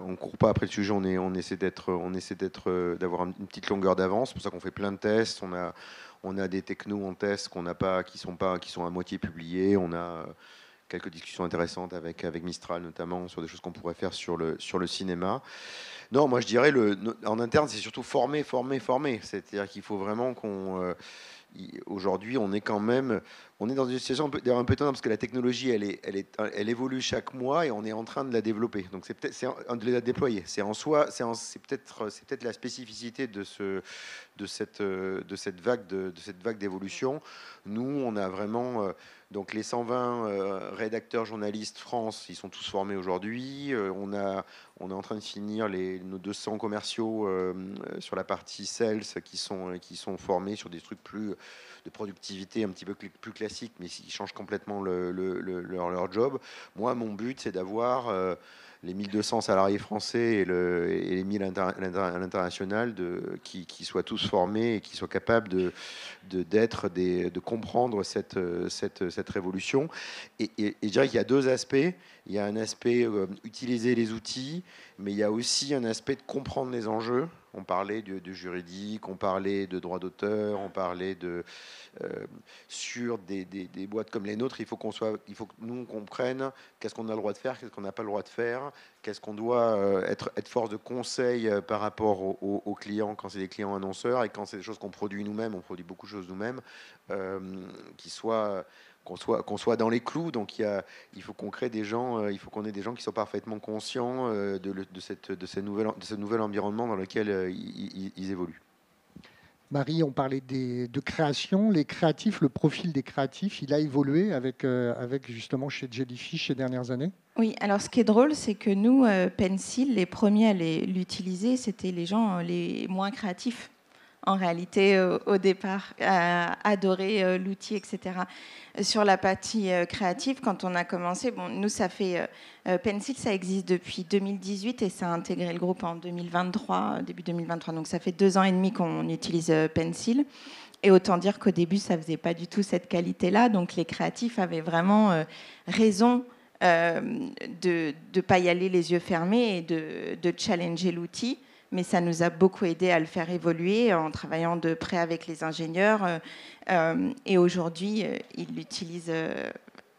on court pas après le sujet. On essaie d'avoir une petite longueur d'avance. C'est pour ça qu'on fait plein de tests. On a des technos en test qui sont à moitié publiés. On a quelques discussions intéressantes avec Mistral, notamment sur des choses qu'on pourrait faire sur le cinéma. Non, moi je dirais en interne, c'est surtout former. C'est-à-dire qu'il faut vraiment aujourd'hui, on est dans une situation un peu étonnante parce que la technologie, elle évolue chaque mois et on est en train de la développer. Donc c'est de la déployer. C'est peut-être la spécificité de cette vague d'évolution. Nous, on a vraiment donc les 120 rédacteurs journalistes France, ils sont tous formés aujourd'hui. On est en train de finir nos 200 commerciaux sur la partie sales qui sont formés sur des trucs plus de productivité un petit peu plus classiques. classiques, mais qui changent complètement leur job. Moi, mon but, c'est d'avoir les 1200 salariés français et les 1000 à l'international qui soient tous formés et qui soient capables de comprendre cette révolution. Et je dirais qu'il y a deux aspects. Il y a un aspect utiliser les outils, mais il y a aussi un aspect de comprendre les enjeux. On parlait de juridique, on parlait de droit d'auteur, on parlait sur des boîtes comme les nôtres. Il faut que nous on comprenne qu'est-ce qu'on a le droit de faire, qu'est-ce qu'on n'a pas le droit de faire, qu'est-ce qu'on doit être force de conseil par rapport aux clients quand c'est des clients annonceurs, et quand c'est des choses qu'on produit nous-mêmes, on produit beaucoup de choses nous-mêmes, qu'on soit dans les clous. Donc il faut qu'on crée des gens, il faut qu'on ait des gens qui soient parfaitement conscients de ce nouvel environnement dans lequel ils évoluent. Marie, on parlait de création. Les créatifs, le profil des créatifs, il a évolué avec justement chez Jellyfish ces dernières années? Oui, alors ce qui est drôle, c'est que nous, Pencil, les premiers à l'utiliser, c'était les gens les moins créatifs. En réalité, au départ, adorer l'outil, etc. Sur la partie créative, quand on a commencé, nous, ça fait... Pencil, ça existe depuis 2018 et ça a intégré le groupe en 2023, début 2023. Donc, ça fait 2 ans et demi qu'on utilise Pencil. Et autant dire qu'au début, ça ne faisait pas du tout cette qualité-là. Donc, les créatifs avaient vraiment raison de ne pas y aller les yeux fermés et de challenger l'outil. Mais ça nous a beaucoup aidé à le faire évoluer en travaillant de près avec les ingénieurs. Et aujourd'hui, ils l'utilisent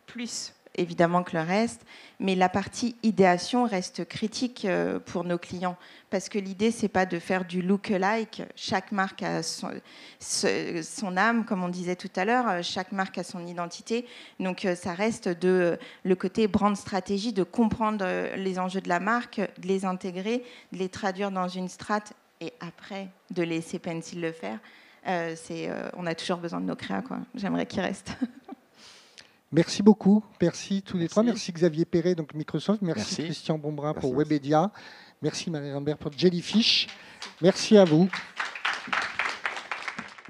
plus, évidemment, que le reste. Mais la partie idéation reste critique pour nos clients. Parce que l'idée, ce n'est pas de faire du look-alike. Chaque marque a son âme, comme on disait tout à l'heure. Chaque marque a son identité. Donc, ça reste le côté brand stratégie, de comprendre les enjeux de la marque, de les intégrer, de les traduire dans une strate et après, de laisser Pencil le faire. On a toujours besoin de nos créas, quoi. J'aimerais qu'ils restent. Merci beaucoup. Merci tous les trois. Merci Xavier Perret, donc Microsoft. Merci. Christian Bonbrun pour Webedia. Merci Marie Rambert pour Jellyfish. Merci à vous.